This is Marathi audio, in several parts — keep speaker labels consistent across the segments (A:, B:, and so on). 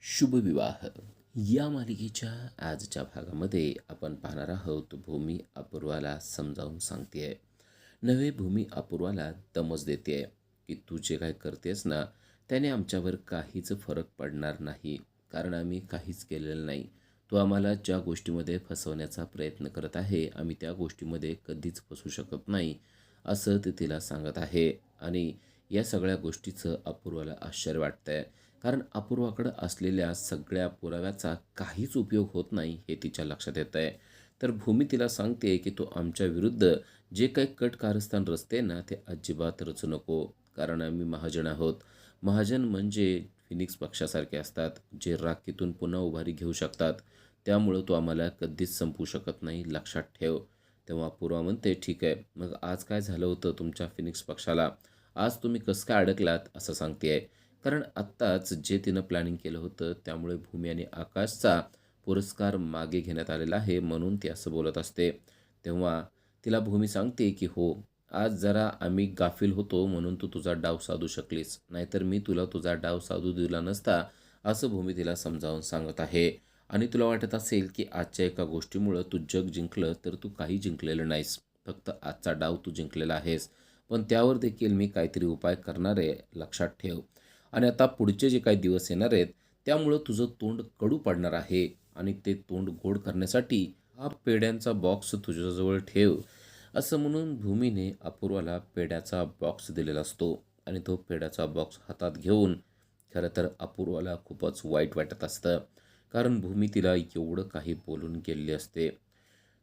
A: शुभविवाह या मालिकेच्या आजच्या भागामध्ये आपण पाहणार आहोत. भूमी अपूर्वाला समजावून सांगतेय. नवे भूमी अपूर्वाला दमच देतेय की तू जे काय करतेस ना त्याने आमच्यावर काहीच फरक पडणार नाही, कारण आम्ही काहीच केलेलं नाही. तू आम्हाला ज्या गोष्टीमध्ये फसवण्याचा प्रयत्न करत आहे, आम्ही त्या गोष्टीमध्ये कधीच फसू शकत नाही, असं ते तिला सांगत आहे. आणि या सगळ्या गोष्टीचं अपूर्वाला आश्चर्य वाटतंय, कारण अपूर्वाकडं असलेल्या सगळ्या पुराव्याचा काहीच उपयोग होत नाही हे तिच्या लक्षात येत आहे. तर भूमी तिला सांगते की तो आमच्या विरुद्ध जे काही कट कारस्थान रचते ना ते अजिबात रचू नको, कारण आम्ही महाजन आहोत. महाजन म्हणजे फिनिक्स पक्षासारखे असतात, जे राखीतून पुन्हा उभारी घेऊ शकतात. त्यामुळं तो आम्हाला कधीच संपवू शकत नाही, लक्षात ठेव. तेव्हा अपूर्वा म्हणते, ठीक आहे, मग आज काय झालं होतं तुमच्या फिनिक्स पक्षाला? आज तुम्ही कसं काय अडकलात असं सांगते. कारण आत्ताच जे तिनं प्लॅनिंग केलं होतं त्यामुळे भूमी आणि आकाशचा पुरस्कार मागे घेण्यात आलेला आहे, म्हणून ती असं बोलत असते. तेव्हा तिला भूमी सांगते की हो, आज जरा आम्ही गाफील होतो म्हणून तू तुझा डाव साधू शकलीस, नाहीतर मी तुला तुझा डाव साधू दिला नसता, असं भूमी तिला समजावून सांगत आहे. आणि तुला वाटत असेल की आजच्या एका गोष्टीमुळं तू जग जिंकलं, तर तू काही जिंकलेलं नाहीस, फक्त आजचा डाव तू जिंकलेला आहेस. पण त्यावर देखील मी काहीतरी उपाय करणार आहे, लक्षात ठेव. आणि आता पुढचे जे काही दिवस येणार आहेत त्यामुळं तुझं तोंड कडू पडणार आहे, आणि ते तोंड गोड करण्यासाठी हा पेढ्यांचा बॉक्स तुझ्याजवळ ठेव, असं म्हणून भूमीने अपूर्वाला पेढ्याचा बॉक्स दिलेला असतो. आणि तो पेढ्याचा बॉक्स हातात घेऊन खरं तर अपूर्वाला खूपच वाईट वाटत असतं, कारण भूमी तिला एवढं काही बोलून गेलेली असते.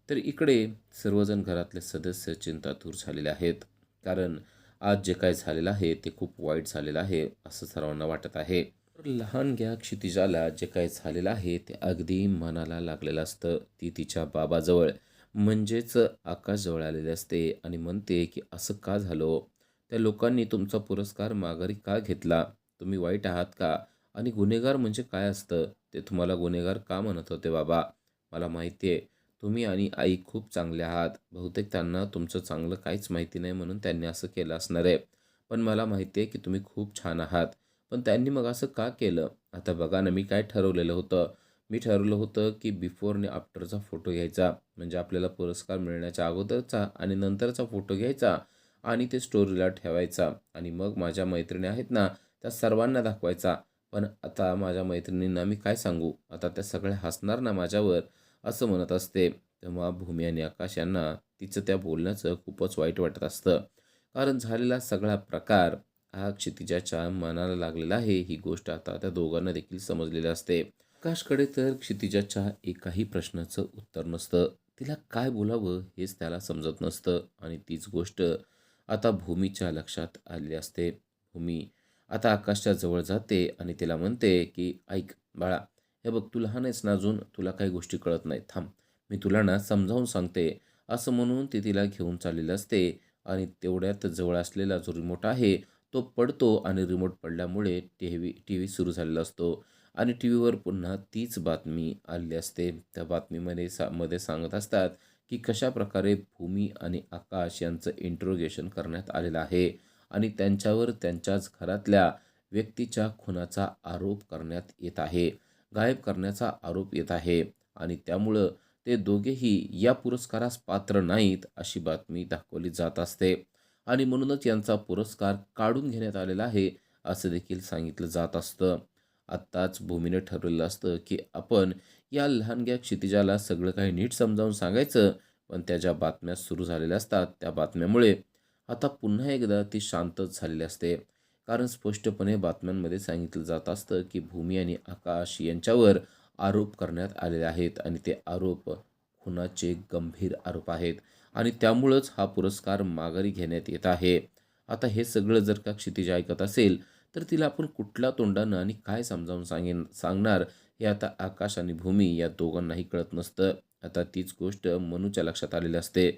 A: तर इकडे सर्वजण घरातले सदस्य चिंतातूर झालेले आहेत, कारण आज जे काय झालेलं आहे ते खूप वाईट झालेलं आहे असं सर्वांना वाटत आहे. तर लहानग्या क्षितिजाला जे काय झालेलं आहे ते अगदी मनाला लागलेलं असतं. ती तिच्या बाबाजवळ म्हणजेच आकाशजवळ आलेले असते आणि म्हणते की असं का झालं हो? त्या लोकांनी तुमचा पुरस्कार माघारी का घेतला? तुम्ही वाईट आहात का? आणि गुन्हेगार म्हणजे काय असतं ते तुम्हाला गुन्हेगार का म्हणत होते बाबा? मला माहिती आहे तुम्ही आणि आई खूप चांगले आहात. बहुतेक त्यांना तुमचं चांगलं काहीच माहिती नाही म्हणून त्यांनी असं केलं असणार आहे. पण मला माहिती आहे की तुम्ही खूप छान आहात. पण त्यांनी मग असं का केलं? आता बघा ना, मी काय ठरवलेलं होतं? मी ठरवलं होतं की बिफोर आणि आफ्टरचा फोटो घ्यायचा. म्हणजे आपल्याला पुरस्कार मिळण्याच्या अगोदरचा आणि नंतरचा फोटो घ्यायचा आणि ते स्टोरीला ठेवायचा. आणि मग माझ्या मैत्रिणी आहेत ना, त्या सर्वांना दाखवायचा. पण आता माझ्या मैत्रिणींना मी काय सांगू? आता त्या सगळ्या हसणार ना माझ्यावर, असं म्हणत असते. तेव्हा भूमी आणि आकाश यांना तिचं त्या बोलण्याचं खूपच वाईट वाटत असतं, कारण झालेला सगळा प्रकार हा क्षितिजाच्या मनाला लागलेला आहे. ही गोष्ट आता त्या दोघांना देखील समजलेली असते. आकाशकडे तर क्षितिजाच्या एकाही प्रश्नाचं उत्तर नसतं. तिला काय बोलावं हेच त्याला समजत नसतं, आणि तीच गोष्ट आता भूमीच्या लक्षात आलेली असते. भूमी आता आकाशच्या जवळ जाते आणि तिला म्हणते की ऐक बाळा, हे बघ, तू लहान आहेस ना अजून, तुला काही गोष्टी कळत नाही, थांब, मी तुला ना समजावून सांगते. असं म्हणून ती तिला घेऊन चाललेलं असते. आणि तेवढ्यात जवळ असलेला जो रिमोट आहे तो पडतो, आणि रिमोट पडल्यामुळे टी व्ही सुरू झालेला असतो. आणि टी व्हीवर पुन्हा तीच बातमी आलेली असते. त्या बातमीमध्ये मध्ये सांगत असतात की कशाप्रकारे भूमी आणि आकाश यांचं इंट्रोगेशन करण्यात आलेलं आहे, आणि त्यांच्यावर त्यांच्याच घरातल्या व्यक्तीच्या खुनाचा आरोप करण्यात येत आहे, गायब करण्याचा आरोप येत आहे. आणि त्यामुळं ते दोघेही या पुरस्कारास पात्र नाहीत अशी बातमी दाखवली जात असते. आणि म्हणूनच यांचा पुरस्कार काढून घेण्यात आलेला आहे, असं देखील सांगितलं जात असतं. आत्ताच भूमीने ठरवलेलं असतं की आपण या लहानग्या क्षितिजाला सगळं काही नीट समजावून सांगायचं, पण त्या ज्या बातम्या सुरू झालेल्या असतात त्या बातम्यामुळे आता पुन्हा एकदा ती शांतच झालेली असते. कारण स्पष्टपणे बातम्यांमध्ये सांगितलं जात असतं की भूमी आणि आकाश यांच्यावर आरोप करण्यात आलेले आहेत, आणि ते आरोप खुनाचे गंभीर आरोप आहेत. आणि त्यामुळंच हा पुरस्कार माघारी घेण्यात येत आहे. आता हे सगळं जर का क्षितिजा ऐकत असेल, तर तिला आपण कुठल्या तोंडानं आणि काय समजावून सांगणार हे आता आकाश आणि भूमी या दोघांनाही कळत नसतं. आता तीच गोष्ट मनूच्या लक्षात आलेली असते.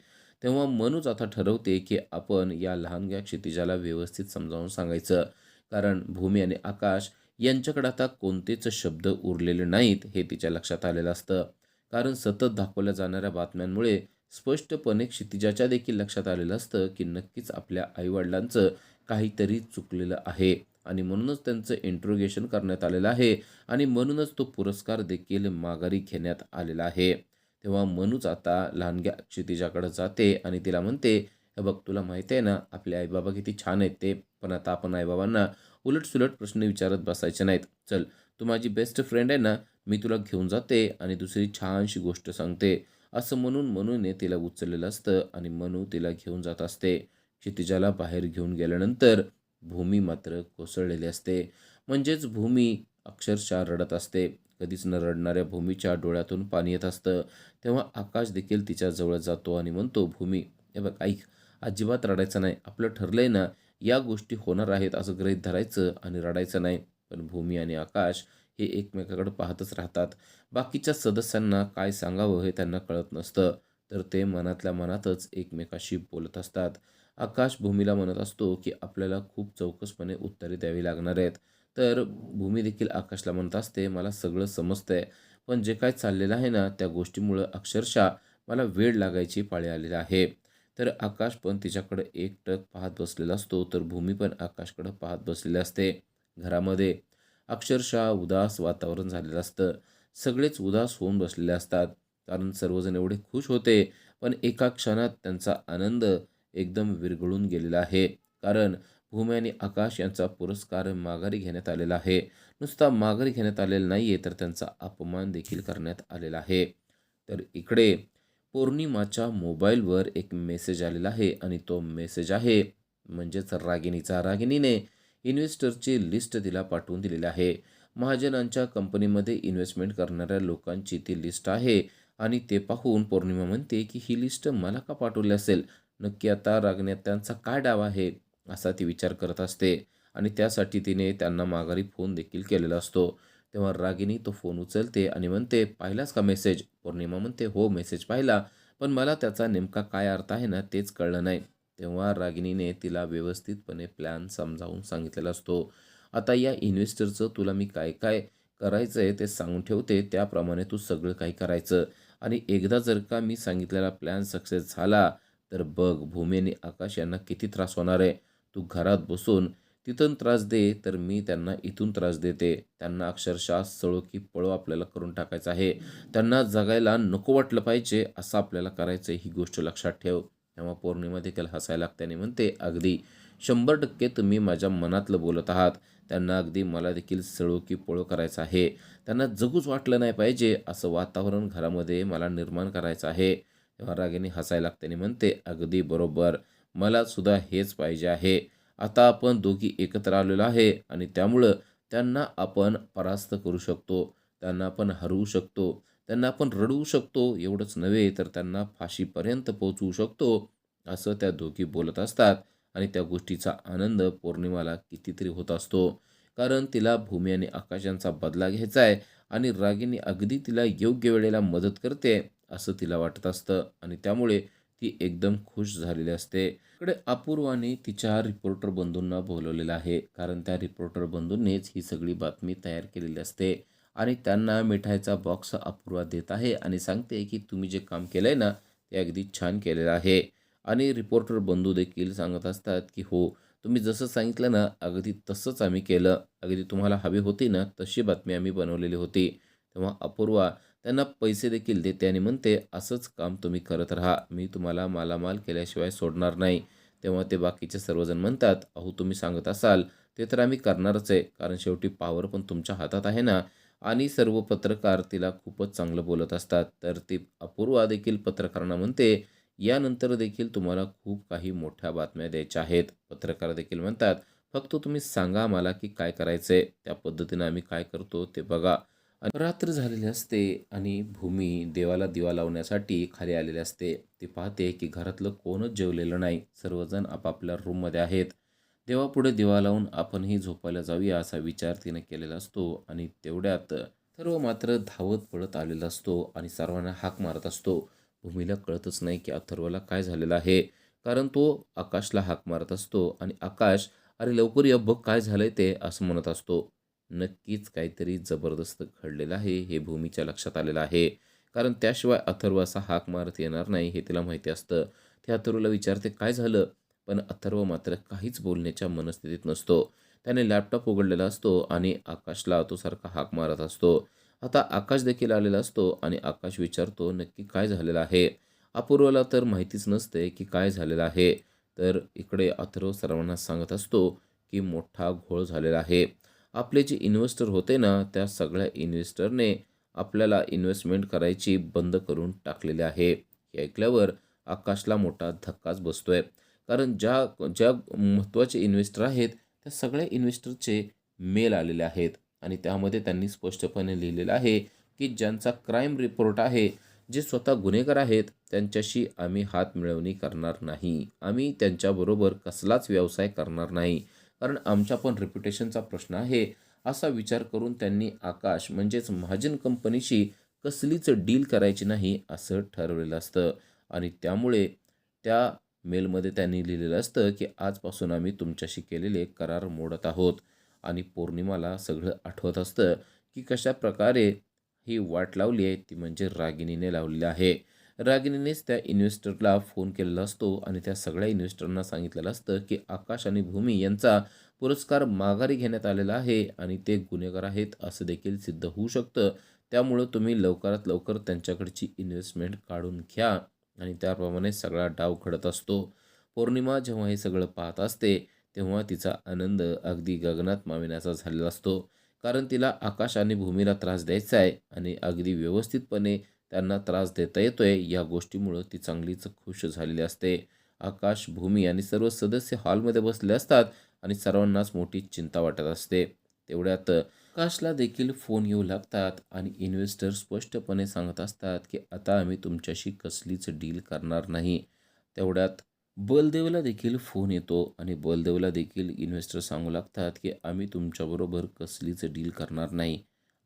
A: तेव्हा मनूच आता ठरवते की आपण या लहानग्या क्षितिजाला व्यवस्थित समजावून सांगायचं, कारण भूमी आणि आकाश यांच्याकडे आता कोणतेच शब्द उरलेले नाहीत हे तिच्या लक्षात आलेलं असतं. कारण सतत दाखवल्या जाणाऱ्या बातम्यांमुळे स्पष्टपणे क्षितिजाच्या देखील लक्षात आलेलं असतं की नक्कीच आपल्या आईवडिलांचं काहीतरी चुकलेलं आहे. आणि म्हणूनच त्यांचं इंट्रोगेशन करण्यात आलेलं आहे आणि म्हणूनच तो पुरस्कार देखील माघारी घेण्यात आलेला आहे. तेव्हा मनूच आता लहानग्या क्षितिजाकडे जाते आणि तिला म्हणते, "हे बघ, तुला माहिती आहे ना, आपले आई किती छान आहेत ते. पण आता आपण आई-बाबांना उलट-सुलट प्रश्न विचारत बसायचे नाहीत. चल, तू माझी बेस्ट फ्रेंड आहे ना, मी तुला घेऊन जाते आणि दुसरी छानशी गोष्ट सांगते." असं म्हणून मनूने तिला उचललेलं असतं आणि मनू तिला घेऊन जात असते. क्षितिजाला बाहेर घेऊन गेल्यानंतर भूमी मात्र कोसळलेली असते. म्हणजेच भूमी अक्षरशः रडत असते. कधीच न रडणाऱ्या भूमीच्या डोळ्यातून पाणी येत असतं. तेव्हा आकाश देखील तिच्या जवळ जातो आणि म्हणतो, "भूमी, हे बघ ऐक, अजिबात रडायचं नाही. आपलं ठरलंय ना, या गोष्टी होणार आहेत असं गृहीत धरायचं आणि रडायचं नाही." पण भूमी आणि आकाश हे एकमेकाकडे पाहतच राहतात. बाकीच्या सदस्यांना काय सांगावं हे त्यांना कळत नसतं. तर ते मनातल्या मनातच एकमेकाशी बोलत असतात. आकाश भूमीला म्हणत असतो, की आपल्याला खूप चौकसपणे उत्तरे द्यावी लागणार आहेत. तर भूमी देखील आकाशला म्हणत असते, "मला सगळं समजतंय, पण जे काही चाललेलं आहे ना, त्या गोष्टीमुळं अक्षरशः मला वेड लागायची पाळी आलेली आहे." तर आकाश पण तिच्याकडे एकटक पाहत बसलेला असतो, तर भूमी पण आकाशकडे पाहत बसलेली असते. घरामध्ये अक्षरशः उदास वातावरण झालेलं असतं. सगळेच उदास होऊन बसलेले असतात. कारण सर्वजण एवढे खुश होते, पण एका क्षणात त्यांचा आनंद एकदम विरघळून गेलेला आहे. कारण भूमी आणि आकाश यांचा पुरस्कार माघारी घेण्यात आलेला आहे. नुसता माघारी घेण्यात आलेला नाहीये, तर त्यांचा अपमान देखील करण्यात आलेला आहे. तर इकडे पौर्णिमाच्या मोबाईलवर एक मेसेज आलेला आहे आणि तो मेसेज आहे म्हणजेच रागिणीचा. रागिणीने इन्व्हेस्टरची लिस्ट तिला पाठवून दिलेली आहे. महाजनांच्या कंपनीमध्ये इन्व्हेस्टमेंट करणाऱ्या लोकांची ती लिस्ट आहे आणि ते पाहून पौर्णिमा म्हणते, की ही लिस्ट मला का पाठवली असेल? नक्की आता रागण्यात त्यांचा काय डाव आहे? असा ती विचार करत असते आणि त्यासाठी तिने त्यांना माघारी फोन देखील केलेला असतो. तेव्हा रागिनी तो फोन उचलते आणि म्हणते, "पाहिलास का मेसेज?" पौर्णिमा म्हणते, "हो, मेसेज पाहिला, पण मला त्याचा नेमका काय अर्थ आहे ना, तेच कळलं नाही." तेव्हा रागिनीने तिला व्यवस्थितपणे प्लॅन समजावून सांगितलेला असतो. "आता या इन्व्हेस्टरचं तुला मी काय-काय करायचं आहे ते सांगून ठेवते, त्याप्रमाणे तू सगळं काही करायचं आणि एकदा जर का मी सांगितलेला प्लॅन सक्सेस झाला, तर बघ भूमी आणि आकाश यांना किती त्रास होणार आहे. तू घरात बसून तिथून त्रास दे, तर मी त्यांना इथून त्रास देते. त्यांना अक्षरशः सळो की पळो आपल्याला करून टाकायचं आहे. त्यांना जगायला नको वाटलं पाहिजे, असं आपल्याला करायचं आहे, ही गोष्ट लक्षात ठेव." तेव्हा पौर्णिमा देखील हसायला लागते आणि म्हणते, "अगदी 100% तुम्ही माझ्या मनातलं बोलत आहात. त्यांना अगदी मला देखील सळो की पळो करायचं आहे. त्यांना जगूच वाटलं नाही पाहिजे, असं वातावरण घरामध्ये मला निर्माण करायचं आहे." तेव्हा रागिनी हसायला लागते आणि म्हणते, "अगदी बरोबर. मला सुद्धा हेच पाहिजे आहे. आता आपण दोघी एकत्र आलेलो आहे आणि त्यामुळं त्यांना आपण परास्त करू शकतो. त्यांना आपण हरवू शकतो. त्यांना आपण रडवू शकतो. एवढंच नव्हे तर त्यांना फाशीपर्यंत पोहोचवू शकतो." असं त्या दोघी बोलत असतात आणि त्या गोष्टीचा आनंद पौर्णिमाला कितीतरी होत असतो. कारण तिला भूमी आणि आकाश यांचा बदला घ्यायचा आहे आणि रागिनी अगदी तिला योग्य वेळेला मदत करते असं तिला वाटत असतं आणि त्यामुळे ती एकदम खुश झालेली असते. इकडे अपूर्वाने तिच्या रिपोर्टर बंधूंना बोलवलेलं आहे. कारण त्या रिपोर्टर बंधूंनीच ही सगळी बातमी तयार केलेली असते आणि त्यांना मिठाईचा बॉक्स अपूर्वा देत आहे आणि सांगते, की तुम्ही जे काम केलंय ना, ते अगदी छान केलेलं आहे. आणि रिपोर्टर बंधू देखील सांगत असतात, की "हो, तुम्ही जसं सांगितलं ना, अगदी तसंच आम्ही केलं. अगदी तुम्हाला हवी होती ना, तशी बातमी आम्ही बनवलेली होती." तेव्हा अपूर्वा त्यांना पैसे देखील देते आणि म्हणते, "असंच काम तुम्ही करत राहा. मी तुम्हाला मालामाल केल्याशिवाय सोडणार नाही." तेव्हा ते बाकीचे सर्वजण म्हणतात, "अहो, तुम्ही सांगत असाल, ते तर आम्ही करणारच आहे. कारण शेवटी पॉवर पण तुमच्या हातात आहे ना." आणि सर्व पत्रकार तिला खूपच चांगलं बोलत असतात. तर ती अपूर्वा देखील पत्रकारांना म्हणते, "यानंतर देखील तुम्हाला खूप काही मोठ्या बातम्या द्यायच्या आहेत." पत्रकार देखील म्हणतात, "फक्त तुम्ही सांगा मला, की काय करायचंय? त्या पद्धतीनं आम्ही काय करतो ते बघा." आणि रात्र झालेली असते आणि भूमी देवाला दिवा लावण्यासाठी खाली आलेली असते. ती पाहते की घरातलं कोणच जेवलेलं नाही. सर्वजण आपापल्या रूममध्ये आहेत. देवापुढे दिवा लावून आपणही झोपायला जाऊया असा विचार तिने केलेला असतो आणि तेवढ्यात सर्व मात्र धावत पळत आलेला असतो आणि सर्वांना हाक मारत असतो. भूमीला कळतच नाही की अथर्वला काय झालेलं आहे. कारण तो आकाशला हाक मारत असतो आणि आकाश, "अरे लवकर ये बघ काय झालंय ते," असं म्हणत असतो. नक्कीच काहीतरी जबरदस्त घडलेलं आहे हे भूमीच्या लक्षात आलेलं आहे. कारण त्याशिवाय अथर्व असा हाक मारत येणार नाही हे तिला माहिती असतं. ते अथर्वला विचारते, "काय झालं?" पण अथर्व मात्र काहीच बोलण्याच्या मनस्थितीत नसतो. त्याने लॅपटॉप उघडलेला असतो आणि आकाशला तो सारखा हाक मारत असतो. आता आकाश देखील आलेला असतो आणि आकाश विचारतो, "नक्की काय झालेलं आहे?" अपूर्वाला तर माहितीच नसते की काय झालेलं आहे. तर इकडे अथर्व सर्वांना सांगत असतो की मोठा घोळ झालेला आहे. आपले जे इन्व्हेस्टर होते ना, त्या सगळ्या इन्व्हेस्टरने आपल्याला इन्व्हेस्टमेंट करायची बंद करून टाकलेली आहे. हे ऐकल्यावर आकाशला मोठा धक्काच बसतोय. कारण ज्या ज्या महत्त्वाचे इन्व्हेस्टर आहेत, त्या सगळ्या इन्व्हेस्टरचे मेल आलेले आहेत आणि त्यामध्ये त्यांनी स्पष्टपणे लिहिलेलं आहे, की ज्यांचा क्राईम रिपोर्ट आहे, जे स्वतः गुन्हेगार आहेत, त्यांच्याशी आम्ही हातमिळवणी करणार नाही. आम्ही त्यांच्याबरोबर कसलाच व्यवसाय करणार नाही. कारण आमच्या पण रेप्युटेशनचा प्रश्न आहे. असा विचार करून त्यांनी आकाश म्हणजेच महाजन कंपनीशी कसलीच डील करायची नाही असं ठरवलेलं असतं आणि त्यामुळे त्या मेलमध्ये त्यांनी लिहिलेलं असतं, की आजपासून आम्ही तुमच्याशी केलेले करार मोडत आहोत आणि पौर्णिमाला सगळं आठवत असतं, की कशाप्रकारे ही वाट लावली आहे ती म्हणजे रागिणीने लावलेली आहे. रागिणीनेच त्या इन्व्हेस्टरला फोन केलेला असतो आणि त्या सगळ्या इन्व्हेस्टरना सांगितलेलं असतं, की आकाश आणि भूमी यांचा पुरस्कार माघारी घेण्यात आलेला आहे आणि ते गुन्हेगार आहेत असं देखील सिद्ध होऊ शकतं. त्यामुळं तुम्ही लवकरात लवकर त्यांच्याकडची इन्व्हेस्टमेंट काढून घ्या आणि त्याप्रमाणे सगळा डाव घडत असतो. पौर्णिमा जेव्हा हे सगळं पाहत असते, तेव्हा तिचा आनंद अगदी गगनात मावेनासा झालेला असतो. कारण तिला आकाश आणि भूमीला त्रास द्यायचा आहे आणि अगदी व्यवस्थितपणे त्यांना त्रास देता येतोय या गोष्टीमुळं ती चांगलीच खुश झालेली असते. आकाश, भूमी आणि सर्व सदस्य हॉलमध्ये बसले असतात आणि सर्वांनाच मोठी चिंता वाटत असते. तेवढ्यात आकाशला देखील फोन येऊ लागतात आणि इन्व्हेस्टर स्पष्टपणे सांगत असतात, की आता आम्ही तुमच्याशी कसलीच डील करणार नाही. तेवढ्यात बलदेवला देखील फोन येतो आणि बलदेवला देखील इन्व्हेस्टर सांगू लागतात, की आम्ही तुमच्याबरोबर कसलीच डील करणार नाही.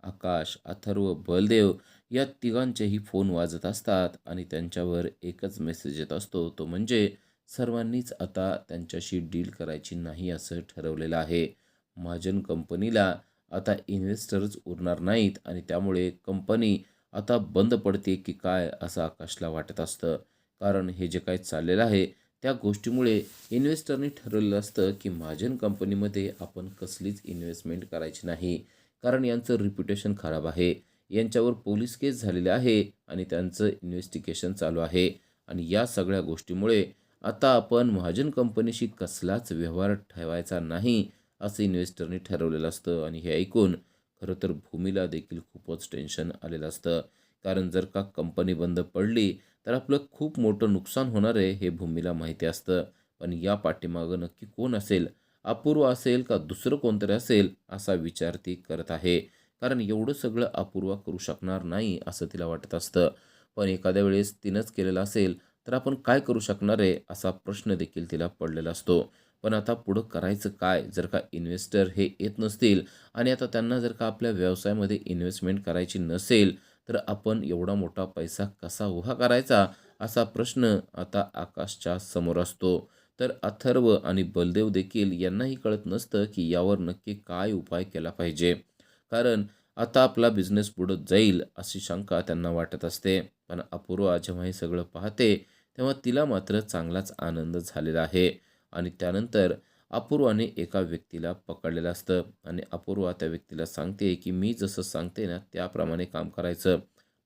A: आकाश, अथर्व, बलदेव या तिघांचेही फोन वाजत असतात आणि त्यांच्यावर एकच मेसेज येत असतो, तो म्हणजे सर्वांनीच आता त्यांच्याशी डील करायची नाही असं ठरवलेलं आहे. महाजन कंपनीला आता इन्व्हेस्टरच उरणार नाहीत आणि त्यामुळे कंपनी आता बंद पडते की काय असं आकाशला वाटत असतं. कारण हे जे काही चाललेलं आहे त्या गोष्टीमुळे इन्व्हेस्टरनी ठरवलेलं असतं की महाजन कंपनीमध्ये आपण कसलीच इन्व्हेस्टमेंट करायची नाही. कारण यांचं रिप्युटेशन खराब आहे. यांच्यावर पोलीस केस झालेली आहे आणि त्यांचं इन्व्हेस्टिगेशन चालू आहे आणि या सगळ्या गोष्टीमुळे आता आपण महाजन कंपनीशी कसलाच व्यवहार ठेवायचा नाही, असं इन्व्हेस्टरनी ठरवलेलं असतं आणि हे ऐकून खरं तर भूमीला देखील खूपच टेन्शन आलेलं असतं. कारण जर का कंपनी बंद पडली, तर आपलं खूप मोठं नुकसान होणार आहे हे भूमीला माहिती असतं. पण या पाठीमागं नक्की कोण असेल? अपूर्व असेल का दुसरं कोणतरी असेल? असा विचार ती करत आहे. कारण एवढं सगळं अपूर्वा करू शकणार नाही असं तिला वाटत असतं. पण एखाद्या वेळेस तिनंच केलेलं असेल, तर आपण काय करू शकणार आहे? असा प्रश्न देखील तिला पडलेला असतो. पण आता पुढं करायचं काय? जर का इन्व्हेस्टर हे येत नसतील आणि आता त्यांना जर का आपल्या व्यवसायामध्ये इन्व्हेस्टमेंट करायची नसेल, तर आपण एवढा मोठा पैसा कसा उभा करायचा? असा प्रश्न आता आकाशच्या समोर असतो. तर अथर्व आणि बलदेव देखील यांनाही कळत नसतं, की यावर नक्की काय उपाय केला पाहिजे. कारण आता आपला बिझनेस बुडत जाईल अशी शंका त्यांना वाटत असते. पण अपूर्वा जेव्हा हे सगळं पाहते, तेव्हा तिला मात्र चांगलाच आनंद झालेला आहे. आणि त्यानंतर अपूर्वाने एका व्यक्तीला पकडलेलं असतं आणि अपूर्वा त्या व्यक्तीला सांगते, की "मी जसं सांगते ना, त्याप्रमाणे काम करायचं."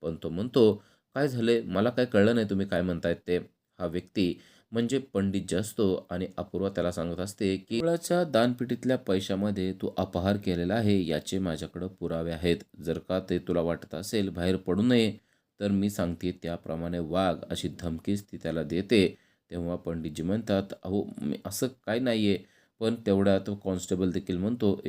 A: पण तो म्हणतो, "काय झालंय? मला काही कळलं नाही तुम्ही काय म्हणतायत ते." हा व्यक्ती म्हणजे पंडित जे असतो आणि अपूर्वा त्याला सांगत असते, की "देवळाच्या दानपेटीतल्या पैशामध्ये तू अपहार केलेला आहे, याचे माझ्याकडं पुरावे आहेत. जर का ते तुला वाटत असेल बाहेर पडू नये, तर मी सांगते त्याप्रमाणे वाग." अशी धमकीच ती त्याला देते. तेव्हा पंडितजी म्हणतात, "अहो, मी असं काही नाही आहे." पण तेवढा तो कॉन्स्टेबल देखील म्हणतो,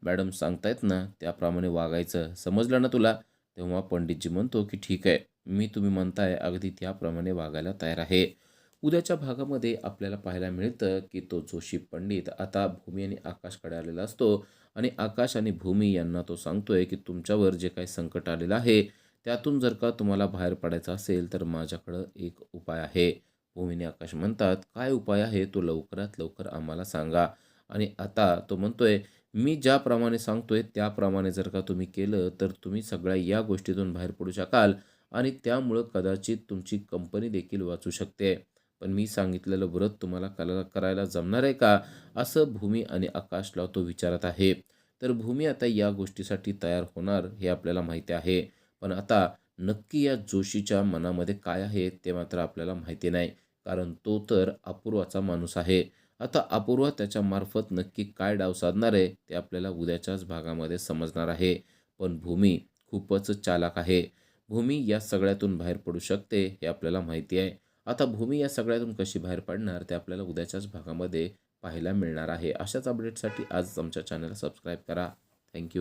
A: मॅडम सांगतायत ना, त्याप्रमाणे वागायचं. समजलं ना तुला?" तेव्हा पंडितजी म्हणतो, की "ठीक आहे, मी तुम्ही म्हणताय अगदी त्याप्रमाणे वागायला तयार आहे." उद्याच्या भागामध्ये आपल्याला पाहायला मिळतं, की तो जोशी पंडित आता भूमी आणि आकाशकडे आलेला असतो आणि आकाश आणि भूमी यांना तो सांगतोय, की तुमच्यावर जे काही संकट आलेलं आहे, त्यातून जर का तुम्हाला बाहेर पडायचं असेल, तर माझ्याकडं एक उपाय आहे. भूमी आणि आकाश म्हणतात, "काय उपाय आहे? तो लवकरात लवकर आम्हाला सांगा." आणि आता तो म्हणतोय, "मी ज्याप्रमाणे सांगतोय त्याप्रमाणे जर का तुम्ही केलं, तर तुम्ही सगळ्या या गोष्टीतून बाहेर पडू शकाल आणि त्यामुळं कदाचित तुमची कंपनी देखील वाचू शकते." पण मी सांगितलेलं व्रत तुम्हाला करायला जमणार आहे का? असं भूमी आणि आकाशला तो विचारत आहे. तर भूमी आता या गोष्टीसाठी तयार होणार हे आपल्याला माहिती आहे. पण आता नक्की या जोशीच्या मनामध्ये काय आहे ते मात्र आपल्याला माहिती नाही. कारण तो तर अपूर्वाचा माणूस आहे. आता अपूर्वा त्याच्यामार्फत नक्की काय डाव साधणार आहे ते आपल्याला उद्याच्याच भागामध्ये समजणार आहे. पण भूमी खूपच चालाक आहे. भूमी या सगळ्यातून बाहेर पडू शकते हे आपल्याला माहिती आहे. आता भूमी या सगळ्यातून कशी बाहेर पडणार ते आपल्याला उद्याच्याच भागामध्ये पाहायला मिळणार आहे. अशाच अपडेटसाठी आज आमच्या चॅनलला सबस्क्राईब करा. थँक